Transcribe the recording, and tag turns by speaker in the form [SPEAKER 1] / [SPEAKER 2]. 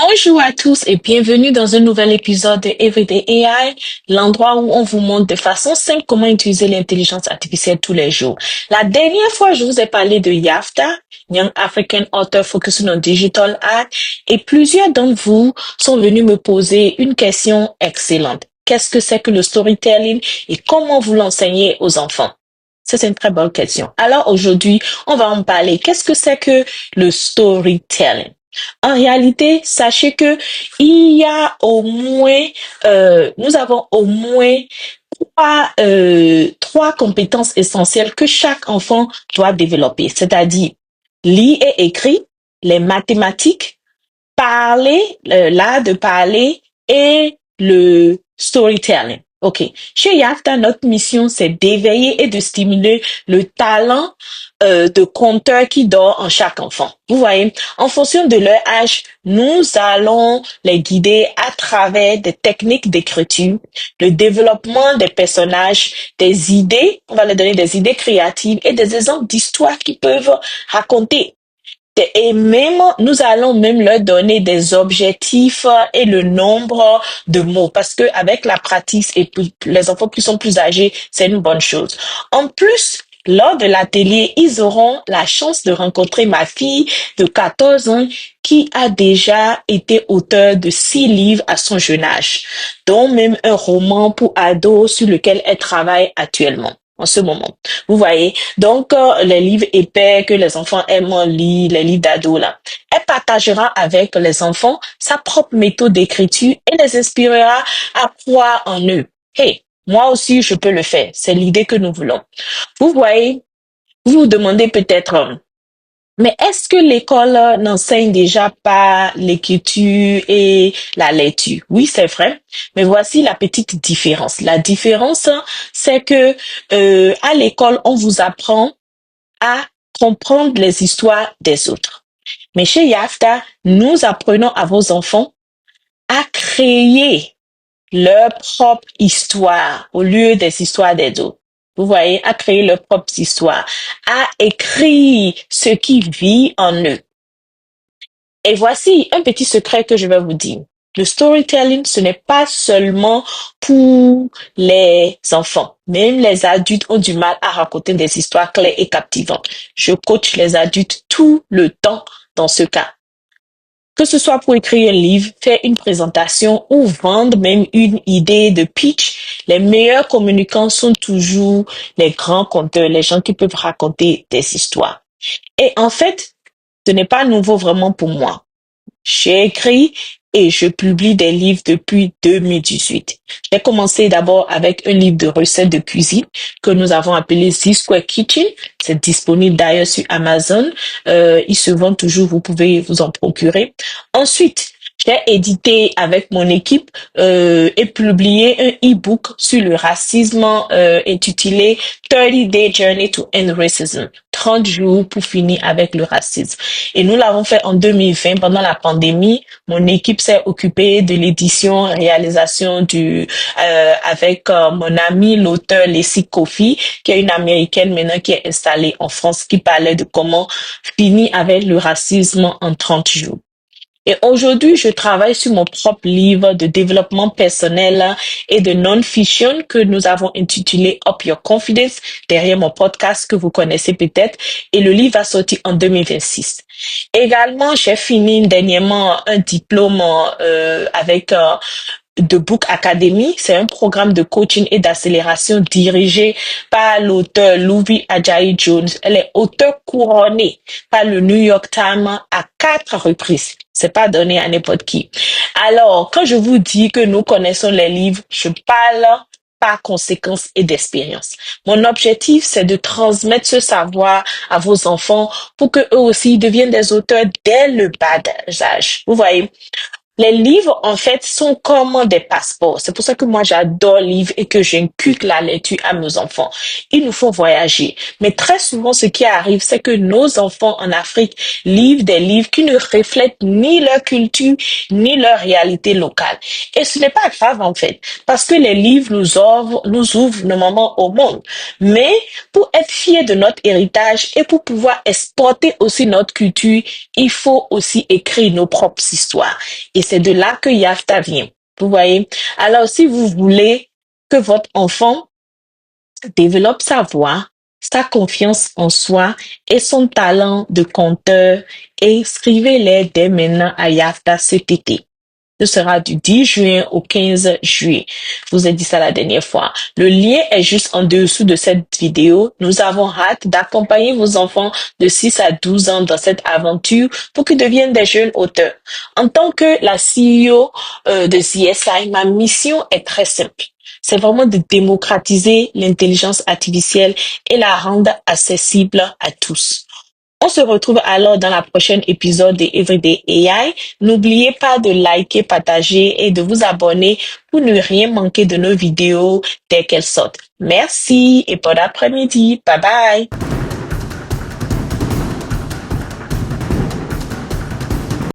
[SPEAKER 1] Bonjour à tous et bienvenue dans un nouvel épisode de Everyday AI, l'endroit où on vous montre de façon simple comment utiliser l'intelligence artificielle tous les jours. La dernière fois, je vous ai parlé de YAFTA, Young African Author Focusing on Digital Art, et plusieurs d'entre vous sont venus me poser une question excellente. Qu'est-ce que c'est que le storytelling et comment vous l'enseignez aux enfants? Ça, c'est une très bonne question. Alors aujourd'hui, on va en parler. Qu'est-ce que c'est que le storytelling? En réalité, sachez que il y a au moins, nous avons au moins trois compétences essentielles que chaque enfant doit développer, c'est-à-dire lire et écrire, les mathématiques, parler, l'art de parler et le storytelling. OK. Chez Yafta, notre mission, c'est d'éveiller et de stimuler le talent de conteur qui dort en chaque enfant. Vous voyez, en fonction de leur âge, nous allons les guider à travers des techniques d'écriture, le développement des personnages, des idées, on va leur donner des idées créatives et des exemples d'histoires qu'ils peuvent raconter. Et même, nous allons même leur donner des objectifs et le nombre de mots parce que avec la pratique et les enfants qui sont plus âgés, c'est une bonne chose. En plus, lors de l'atelier, ils auront la chance de rencontrer ma fille de 14 ans qui a déjà été auteur de 6 livres à son jeune âge, dont même un roman pour ados sur lequel elle travaille actuellement en ce moment. Vous voyez, donc les livres épais que les enfants aiment lire, les livres d'ados là. Elle partagera avec les enfants sa propre méthode d'écriture et les inspirera à croire en eux. Hey, moi aussi je peux le faire. C'est l'idée que nous voulons. Vous voyez, vous vous demandez peut-être, mais est-ce que l'école n'enseigne déjà pas l'écriture et la lecture? Oui, c'est vrai. Mais voici la petite différence. La différence, c'est que à l'école, on vous apprend à comprendre les histoires des autres. Mais chez Yafta, nous apprenons à vos enfants à créer leur propre histoire au lieu des histoires des autres. Vous voyez, à créer leur propre histoire, à écrire ce qui vit en eux. Et voici un petit secret que je vais vous dire. Le storytelling, ce n'est pas seulement pour les enfants. Même les adultes ont du mal à raconter des histoires claires et captivantes. Je coach les adultes tout le temps dans ce cas. Que ce soit pour écrire un livre, faire une présentation ou vendre même une idée de pitch, les meilleurs communicants sont toujours les grands conteurs, les gens qui peuvent raconter des histoires. Et en fait, ce n'est pas nouveau vraiment pour moi. J'ai écrit et je publie des livres depuis 2018. J'ai commencé d'abord avec un livre de recettes de cuisine que nous avons appelé Z Square Kitchen. C'est disponible d'ailleurs sur Amazon. Il se vend toujours, vous pouvez vous en procurer. Ensuite, j'ai édité avec mon équipe et publié un e-book sur le racisme intitulé 30 Day Journey to End Racism. 30 jours pour finir avec le racisme. Et nous l'avons fait en 2020 pendant la pandémie. Mon équipe s'est occupée de l'édition, réalisation avec mon ami l'auteur Leslie Kofi, qui est une américaine maintenant qui est installée en France, qui parlait de comment finir avec le racisme en 30 jours. Et aujourd'hui, je travaille sur mon propre livre de développement personnel et de non-fiction que nous avons intitulé Up Your Confidence derrière mon podcast que vous connaissez peut-être. Et le livre va sortir en 2026. Également, j'ai fini dernièrement un diplôme avec The Book Academy. C'est un programme de coaching et d'accélération dirigé par l'auteur Louis Ajayi Jones. Elle est auteure couronnée par le New York Times à 4 reprises. C'est pas donné à n'importe qui. Alors, quand je vous dis que nous connaissons les livres, je parle par conséquence et d'expérience. Mon objectif, c'est de transmettre ce savoir à vos enfants pour que eux aussi deviennent des auteurs dès le bas âge. Vous voyez? Les livres, en fait, sont comme des passeports. C'est pour ça que moi, j'adore lire et que j'inculque la lecture à nos enfants. Ils nous font voyager. Mais très souvent, ce qui arrive, c'est que nos enfants en Afrique lisent des livres qui ne reflètent ni leur culture, ni leur réalité locale. Et ce n'est pas grave, en fait, parce que les livres nous ouvrent normalement au monde. Mais pour être fier de notre héritage et pour pouvoir exporter aussi notre culture, il faut aussi écrire nos propres histoires. Et c'est de là que Yafta vient. Vous voyez? Alors, si vous voulez que votre enfant développe sa voix, sa confiance en soi et son talent de conteur, inscrivez-les dès maintenant à Yafta cet été. Ce sera du 10 juin au 15 juillet. Je vous ai dit ça la dernière fois. Le lien est juste en dessous de cette vidéo. Nous avons hâte d'accompagner vos enfants de 6 à 12 ans dans cette aventure pour qu'ils deviennent des jeunes auteurs. En tant que la CEO de CSI, ma mission est très simple. C'est vraiment de démocratiser l'intelligence artificielle et la rendre accessible à tous. On se retrouve alors dans la prochaine épisode de Everyday AI. N'oubliez pas de liker, partager et de vous abonner pour ne rien manquer de nos vidéos dès qu'elles sortent. Merci et bon après-midi. Bye bye.